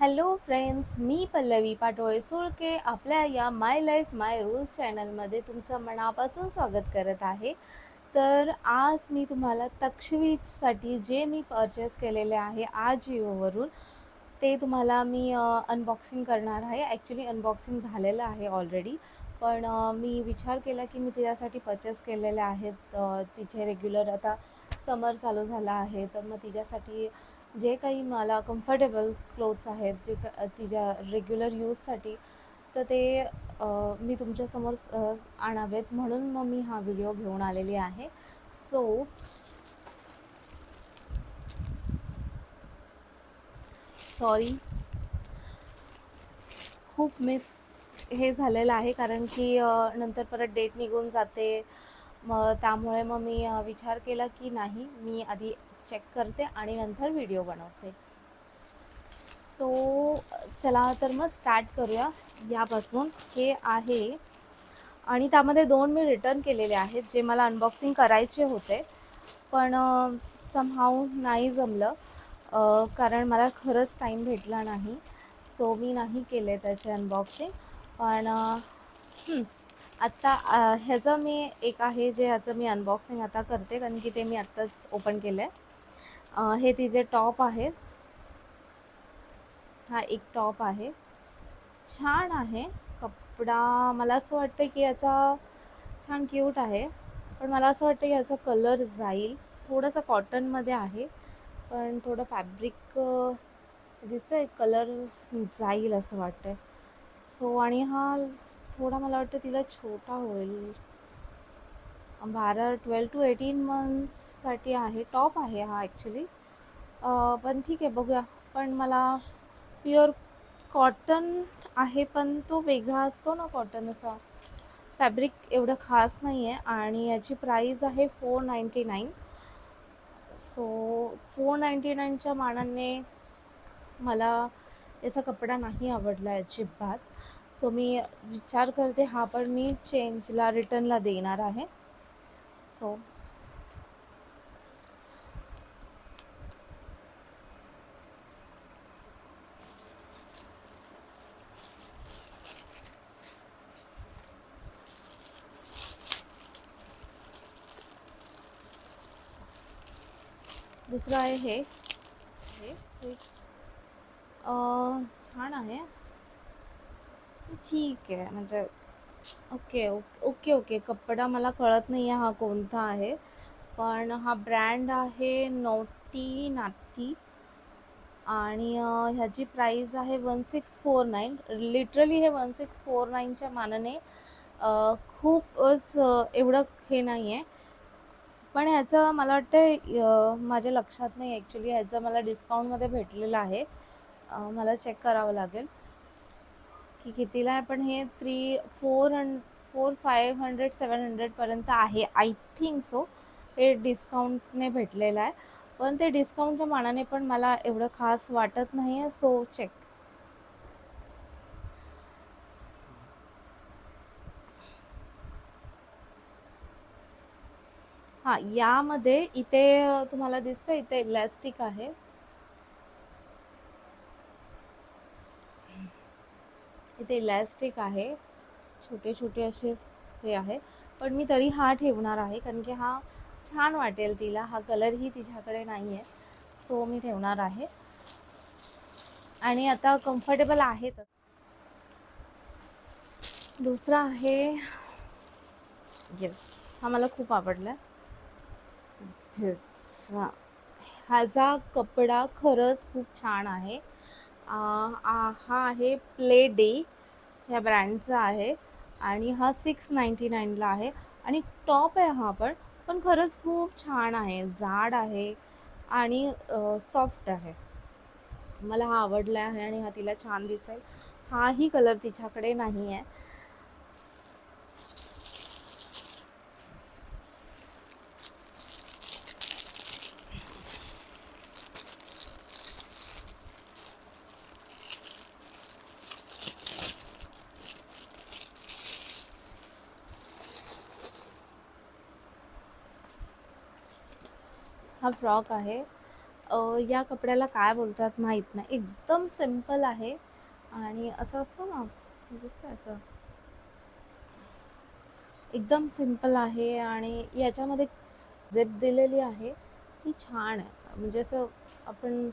Hello friends, मी पल्लवी पाटोळे सुळके आपल्या या माय life माय rules चॅनलमध्ये तुमचं मनापासून स्वागत करत आहे. तर आज मी तुम्हाला तक्षवीसाठी जे मी परचेस केलेले आहे आजिओवरून ते तुम्हाला मी अनबॉक्सिंग करणार आहे. ॲक्च्युली अनबॉक्सिंग झालेलं आहे ऑलरेडी, पण मी विचार केला की मी तिच्यासाठी परचेस केलेले आहेत. तिचे रेग्युलर आता समर चालू झाला आहे, तर मग तिच्यासाठी जे काही मला कम्फर्टेबल क्लोथ्स आहेत जे तिच्या रेग्युलर यूजसाठी, तर ते मी तुमच्यासमोर आणावेत म्हणून मग मी हा व्हिडिओ घेऊन आलेली आहे. सो सॉरी, खूप मिस हे झालेलं आहे कारण की नंतर परत डेट निघून जाते. मग त्यामुळे मग मी विचार केला की नाही, मी आधी चेक करते आणि नंतर व्हिडिओ बनवते. सो चला तर मग स्टार्ट करूया यापासून. हे आहे आणि त्यामध्ये 2 मी रिटर्न केलेले आहेत जे मला अनबॉक्सिंग करायचे होते, पण समहाऊ नाही जमलं, कारण मला खरंच टाईम भेटला नाही. सो मी नाही केले त्याचे अनबॉक्सिंग. पण आत्ता ह्याचं मी एक आहे जे ह्याचं मी अनबॉक्सिंग आता करते कारण की ते मी आत्ताच ओपन केलं आहे. हे तिचे टॉप आहेत. हा एक टॉप आहे, छान आहे कपडा. मला असं वाटतं की याचा छान क्यूट आहे, पण मला असं वाटतं की याचा कलर जाईल. थोडासा कॉटनमध्ये आहे, पण थोडं फॅब्रिक दिसतं आहे, कलर जाईल असं वाटतं. सो आणि हा थोडा मला वाटतं तिला छोटा होईल. 12 to 18 मंथ्ससाठी आहे. टॉप आहे हा ॲक्च्युली, पण ठीक आहे बघूया. पण मला प्युअर कॉटन आहे, पण तो वेगळा असतो ना कॉटन, असा फॅब्रिक एवढं खास नाही आहे. आणि याची प्राईज आहे 499. सो 499च्या मानाने मला याचा कपडा नाही आवडला अजिबात. सो मी विचार करते हा पण मी चेंजला रिटर्नला देणार आहे. सो दुसरं आहे हे छान आहे, ठीक आहे. म्हणजे ओके ओके ओके ओके, कपडा मला कळत नाही आहे हा कोणता आहे, पण हा ब्रँड आहे नोटी नाटी आणि ह्याची प्राईज आहे 1649. लिटरली हे 1649च्या मानाने खूपच एवढं हे नाही आहे. पण ह्याचं मला वाटतं माझ्या लक्षात नाही ॲक्च्युली, ह्याचं मला डिस्काउंटमध्ये भेटलेलं आहे. मला चेक करावं लागेल की कितीला आहे, पण हे 500-700पर्यंत आहे आय थिंक सो. हे डिस्काउंटने भेटलेलं आहे, पण ते डिस्काउंटच्या मानाने पण मला एवढं खास वाटत नाही आहे. So check. हां, यामध्ये इथे तुम्हाला दिसतं, इथे इलॅस्टिक आहे. इथे इलॅस्टिक आहे, छोटे छोटे असे हे आहे. पण मी तरी हा ठेवणार आहे कारण की हा छान वाटेल तिला. हा कलरही तिच्याकडे नाही आहे, सो मी ठेवणार आहे. आणि आता कम्फर्टेबल आहेत. दुसरा आहे, येस, हा मला खूप आवडला. धिस, ह्याचा कपडा खरंच खूप छान आहे. हा आहे प्ले डे ह्या ब्रँडचा आहे आणि हा 699ला आहे. आणि टॉप आहे हा पण खरंच खूप छान आहे, जाड आहे आणि सॉफ्ट आहे. मला हा आवडला आहे आणि हा तिला छान दिसेल. हाही कलर तिच्याकडे नाही आहे. हा फ्रॉक आहे. या कपड्याला काय बोलतात माहीत नाही. एकदम सिंपल आहे आणि असं असतं ना, जसं असं एकदम सिंपल आहे आणि याच्यामध्ये झिप दिलेली आहे ती छान आहे. म्हणजे असं आपण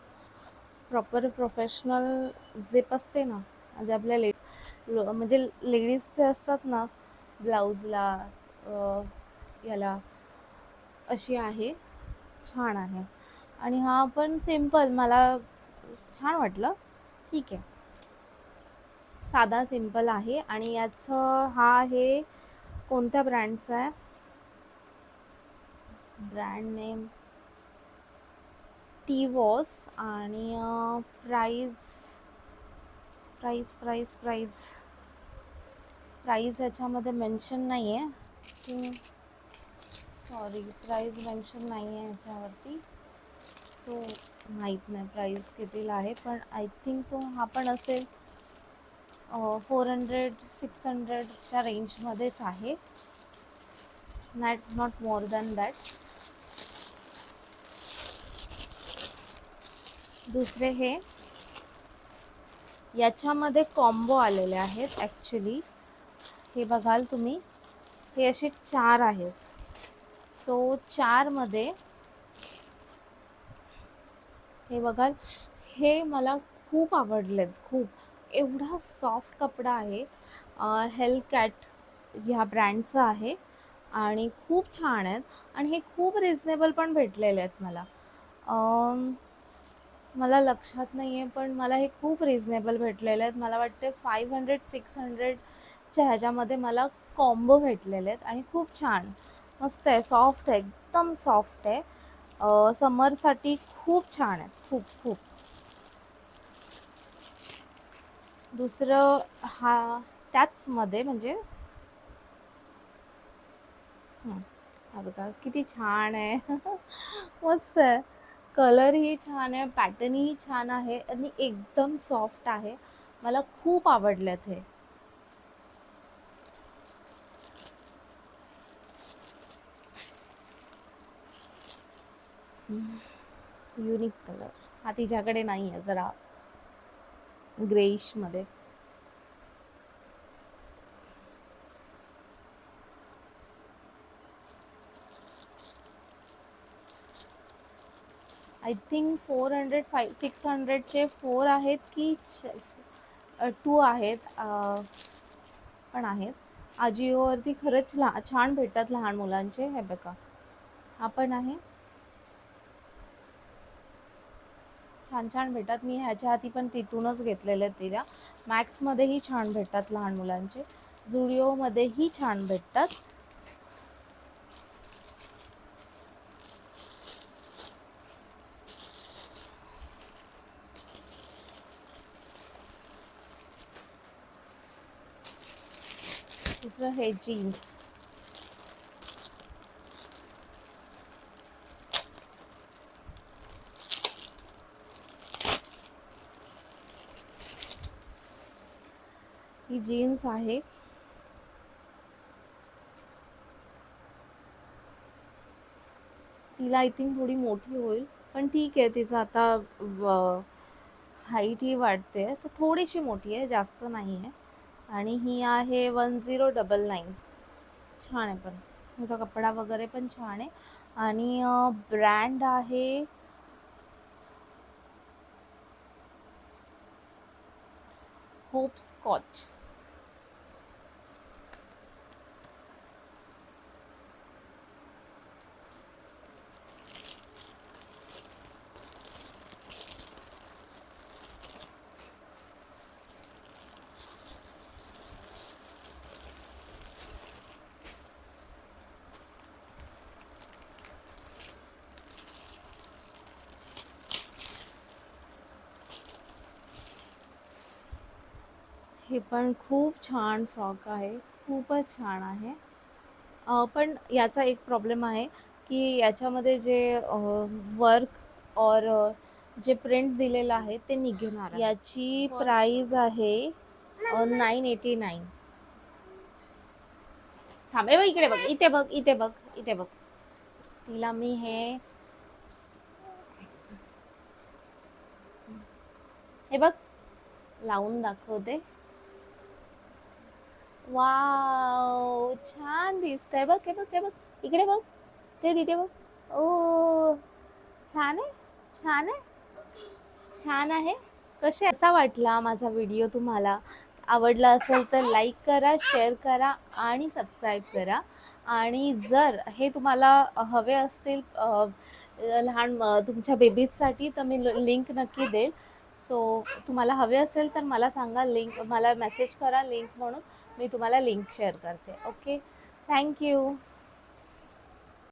प्रॉपर प्रोफेशनल झिप असते ना, म्हणजे आपल्या म्हणजे लेडीजचे असतात ना ब्लाऊजला, याला अशी आहे. छान आहे आणि हा पण सिंपल मला छान वाटलं. ठीक आहे, साधा सिंपल आहे आणि याचं हा आहे कोणत्या ब्रँडचा आहे, ब्रँड नेम स्टीवॉस आणि price price price price price याच्यामध्ये मेन्शन नाही आहे. सॉरी, प्राईज मेन्शन नाही आहे याच्यावरती, सो माहीत नाही प्राईस कितीला आहे, पण आय थिंक सो हा पण असेल 400-600च्या रेंजमध्येच आहे, नॉट मोर दॅन दॅट. दुसरे हे याच्यामध्ये कॉम्बो आलेले आहेत ॲक्च्युली. हे बघाल तुम्ही, हे असे 4 आहेत. सो 4मध्ये हे बघाल, हे मला खूप आवडलेत, खूप. एवढा सॉफ्ट कपडा आहे. हेलकॅट ह्या ब्रँडचं आहे आणि खूप छान आहेत आणि हे खूप रिजनेबल पण भेटलेले आहेत मला. मला लक्षात नाही आहे, पण मला हे खूप रिजनेबल भेटलेले आहेत. मला वाटते 500-600च्या ह्याच्यामध्ये मला कॉम्बो भेटलेले आहेत आणि खूप छान मस्त आहे, सॉफ्ट आहे, एकदम सॉफ्ट आहे. समरसाठी खूप छान आहेत, खूप खूप. दुसरं हा त्याचमध्ये म्हणजे हा बघा किती छान आहे. मस्त आहे, कलरही छान आहे, पॅटर्नही छान आहे आणि एकदम सॉफ्ट आहे. मला खूप आवडलेत हे. युनिक कलर हा तिच्याकडे नाही आहे, जरा ग्रेइशमध्ये. आय थिंक 400-600चे 4 आहेत की 2 आहेत, पण आहेत. आजिओवरती खरंच छान भेटतात लहान मुलांचे. हे बघा, हा पण आहे, छान छान भेटतात. मी ह्याच्या हाती पण तिथूनच घेतलेले आहेत तिला. मॅक्समध्येही छान भेटतात लहान मुलांचे, झुडिओमध्येही छान भेटतात. दुसरं हे जीन्स, ही जीन्स आहे. तिला आय थिंक थोडी मोठी होईल, पण ठीक आहे, तिचं आता हाईट ही वाढते तर थोडीशी मोठी आहे, जास्त नाही आहे. आणि ही आहे 1099. छान आहे, पण ह्याचा कपडा वगैरे पण छान आहे. आणि ब्रँड आहे होपस्कॉच. हे पण खूप छान फ्रॉक आहे, खूपच छान आहे. पण याचा एक प्रॉब्लेम आहे की याच्यामध्ये जे वर्क और जे प्रिंट दिलेलं आहे ते निघणार आहे. याची प्राइस आहे 989. थांबे बघ, इकडे बघ, इथे बघ, इथे बघ, इथे बघ. तिला मी हे हे बघ, लावून दाखवते. वाव, छान दिसतंय बघ. हे बघ, हे बघ, इकडे बघ, ते तिथे बघ. ओ, छान आहे, छान आहे, छान आहे. कसा वाटला माझा व्हिडिओ तुम्हाला? आवडला असेल तर लाईक करा, शेअर करा आणि सबस्क्राईब करा. आणि जर हे तुम्हाला हवे असतील लहान तुमच्या बेबीजसाठी, तर मी लिंक नक्की देईल. सो तुम्हाला हवे असेल तर मला सांगा, लिंक मला मेसेज करा लिंक म्हणून, मी तुम्हाला लिंक शेअर करते. Okay, thank you.